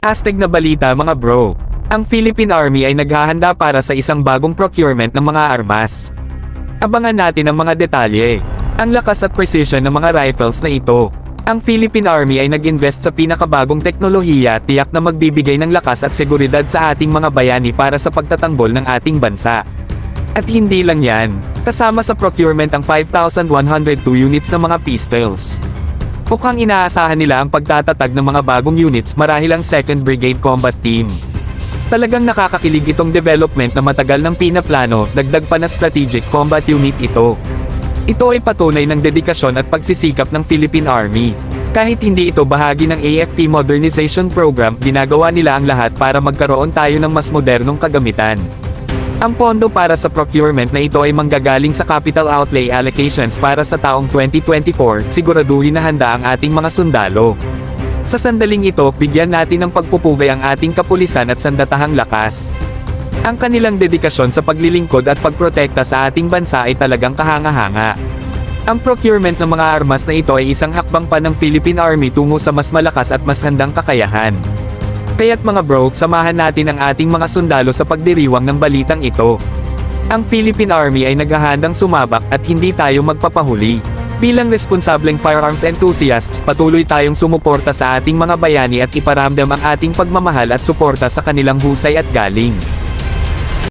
Astig na balita mga bro. Ang Philippine Army ay naghahanda para sa isang bagong procurement ng mga armas. Abangan natin ang mga detalye. Ang lakas at precision ng mga rifles na ito. Ang Philippine Army ay nag-invest sa pinakabagong teknolohiya at tiyak na magbibigay ng lakas at seguridad sa ating mga bayani para sa pagtatanggol ng ating bansa. At hindi lang yan, kasama sa procurement ang 5,102 units ng mga pistols. Mukhang inaasahan nila ang pagtatatag ng mga bagong units marahil ang 2nd Brigade Combat Team. Talagang nakakakilig itong development na matagal ng pinaplano, dagdag pa na strategic combat unit ito. Ito ay patunay ng dedikasyon at pagsisikap ng Philippine Army. Kahit hindi ito bahagi ng AFP Modernization Program, ginagawa nila ang lahat para magkaroon tayo ng mas modernong kagamitan. Ang pondo para sa procurement na ito ay manggagaling sa capital outlay allocations para sa taong 2024, siguraduhin na handa ang ating mga sundalo. Sa sandaling ito, bigyan natin ng pagpupugay ang ating kapulisan at sandatahang lakas. Ang kanilang dedikasyon sa paglilingkod at pagprotekta sa ating bansa ay talagang kahanga-hanga. Ang procurement ng mga armas na ito ay isang hakbang pa ng Philippine Army tungo sa mas malakas at mas handang kakayahan. Kaya't mga bro, samahan natin ang ating mga sundalo sa pagdiriwang ng balitang ito. Ang Philippine Army ay naghahandang sumabak at hindi tayo magpapahuli. Bilang responsableng firearms enthusiasts, patuloy tayong sumuporta sa ating mga bayani at iparamdam ang ating pagmamahal at suporta sa kanilang husay at galing.